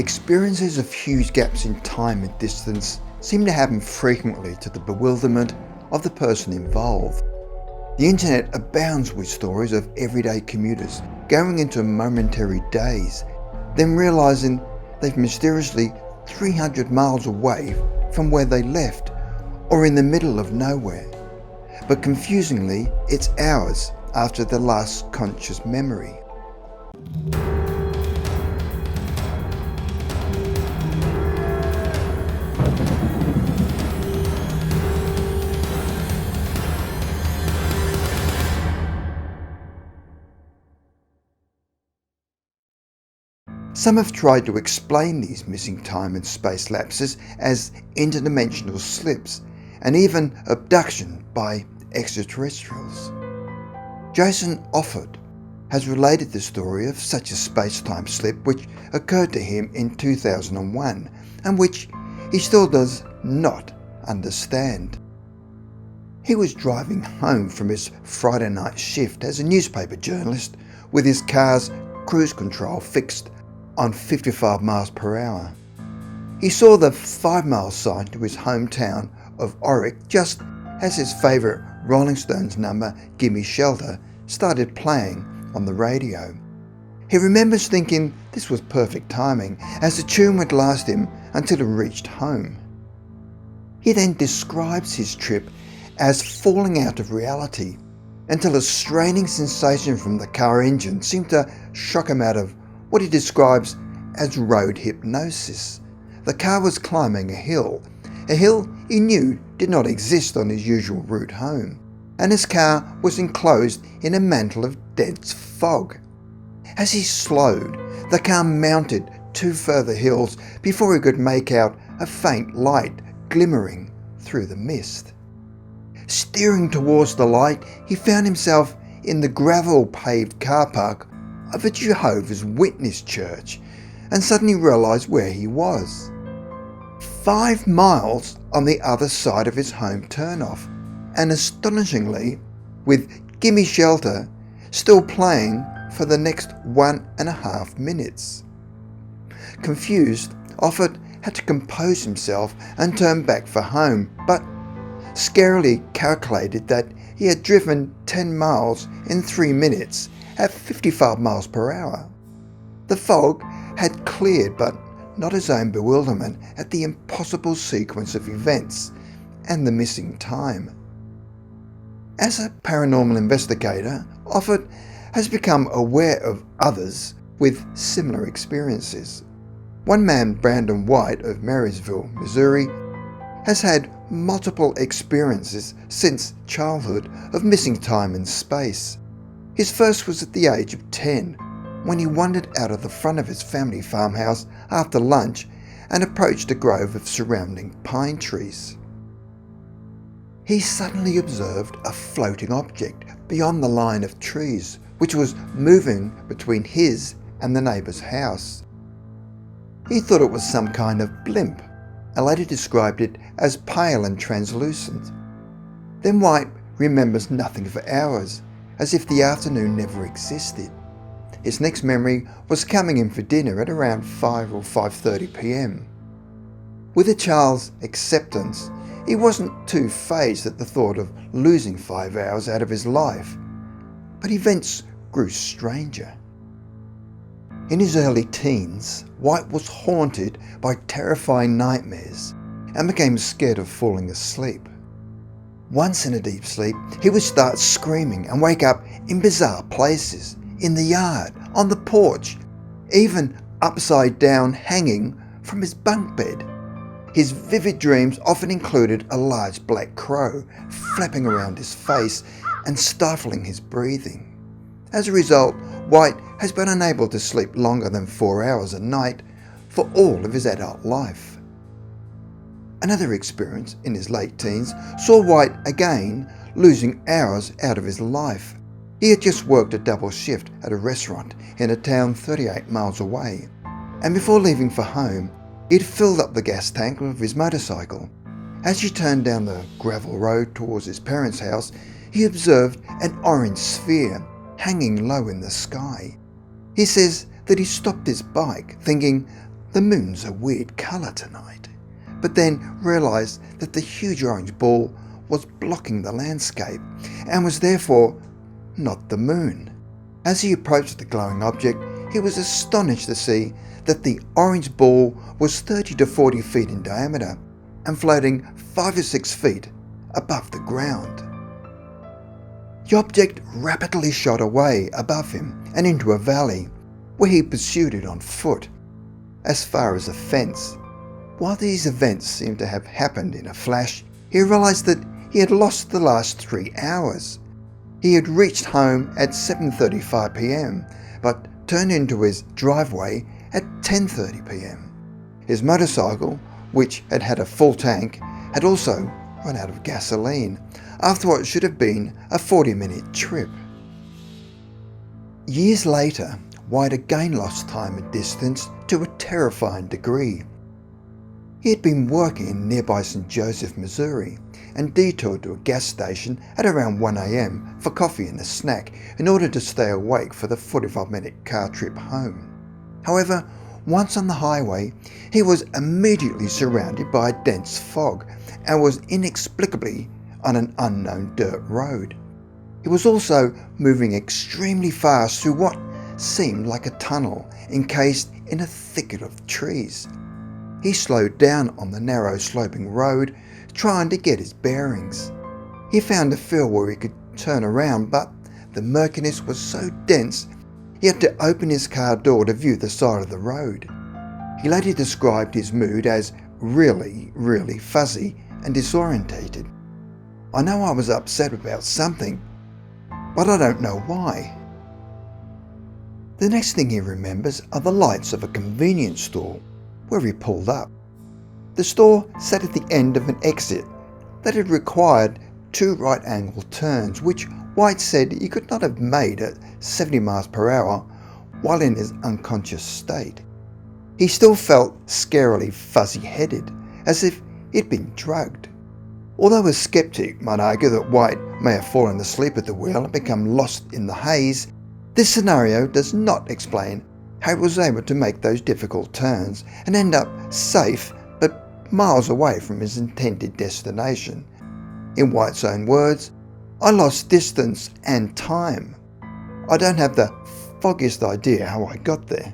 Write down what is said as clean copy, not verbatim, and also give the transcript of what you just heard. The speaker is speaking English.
Experiences of huge gaps in time and distance seem to happen frequently to the bewilderment of the person involved. The internet abounds with stories of everyday commuters going into a momentary daze, then realising they've mysteriously 300 miles away from where they left, or in the middle of nowhere. But confusingly, it's hours after their last conscious memory. Some have tried to explain these missing time and space lapses as interdimensional slips and even abduction by extraterrestrials. Jason Offord has related the story of such a space-time slip which occurred to him in 2001 and which he still does not understand. He was driving home from his Friday night shift as a newspaper journalist with his car's cruise control fixed on 55 miles per hour. He saw the 5-mile sign to his hometown of Oric just as his favourite Rolling Stones number, Gimme Shelter, started playing on the radio. He remembers thinking this was perfect timing, as the tune would last him until he reached home. He then describes his trip as falling out of reality until a straining sensation from the car engine seemed to shock him out of what he describes as road hypnosis. The car was climbing a hill he knew did not exist on his usual route home, and his car was enclosed in a mantle of dense fog. As he slowed, the car mounted 2 further hills before he could make out a faint light glimmering through the mist. Steering towards the light, he found himself in the gravel-paved car park of a Jehovah's Witness church and suddenly realised where he was. 5 miles on the other side of his home turnoff, and astonishingly, with Gimme Shelter still playing for the next 1.5 minutes. Confused, Offord had to compose himself and turn back for home, but scarily calculated that he had driven 10 miles in 3 minutes at 55 miles per hour. The fog had cleared, but not his own bewilderment at the impossible sequence of events and the missing time. As a paranormal investigator, Offord has become aware of others with similar experiences. One man, Brandon White of Marysville, Missouri, has had multiple experiences since childhood of missing time and space. His first was at the age of 10, when he wandered out of the front of his family farmhouse after lunch and approached a grove of surrounding pine trees. He suddenly observed a floating object beyond the line of trees, which was moving between his and the neighbour's house. He thought it was some kind of blimp, and later described it as pale and translucent. Then White remembers nothing for hours, as if the afternoon never existed. His next memory was coming in for dinner at around 5 or 5:30 p.m. With a child's acceptance, he wasn't too fazed at the thought of losing 5 hours out of his life, but events grew stranger. In his early teens, White was haunted by terrifying nightmares and became scared of falling asleep. Once in a deep sleep, he would start screaming and wake up in bizarre places, in the yard, on the porch, even upside down hanging from his bunk bed. His vivid dreams often included a large black crow flapping around his face and stifling his breathing. As a result, White has been unable to sleep longer than 4 hours a night for all of his adult life. Another experience in his late teens saw White again losing hours out of his life. He had just worked a double shift at a restaurant in a town 38 miles away, and before leaving for home, he had filled up the gas tank of his motorcycle. As he turned down the gravel road towards his parents' house, he observed an orange sphere hanging low in the sky. He says that he stopped his bike, thinking The moon's a weird colour tonight, but then realised that the huge orange ball was blocking the landscape and was therefore not the moon. As he approached the glowing object, he was astonished to see that the orange ball was 30 to 40 feet in diameter and floating 5 or 6 feet above the ground. The object rapidly shot away above him and into a valley, where he pursued it on foot, as far as a fence. While these events seemed to have happened in a flash, he realised that he had lost the last 3 hours. He had reached home at 7:35 p.m, but turned into his driveway at 10:30 p.m. His motorcycle, which had had a full tank, had also run out of gasoline after what should have been a 40-minute trip. Years later, White again lost time and distance to a terrifying degree. He had been working in nearby St. Joseph, Missouri, and detoured to a gas station at around 1 a.m. for coffee and a snack in order to stay awake for the 45-minute car trip home. However, once on the highway, he was immediately surrounded by a dense fog and was inexplicably on an unknown dirt road. He was also moving extremely fast through what seemed like a tunnel encased in a thicket of trees. He slowed down on the narrow sloping road, trying to get his bearings. He found a field where he could turn around, but the murkiness was so dense he had to open his car door to view the side of the road. He later described his mood as really fuzzy and disorientated. "I know I was upset about something, but I don't know why." The next thing he remembers are the lights of a convenience store where he pulled up. The store sat at the end of an exit that had required 2 right-angle turns, which White said he could not have made at 70 miles per hour while in his unconscious state. He still felt scarily fuzzy-headed, as if he'd been drugged. Although a skeptic might argue that White may have fallen asleep at the wheel and become lost in the haze, this scenario does not explain how he was able to make those difficult turns and end up safe but miles away from his intended destination. In White's own words, "I lost distance and time. I don't have the foggiest idea how I got there."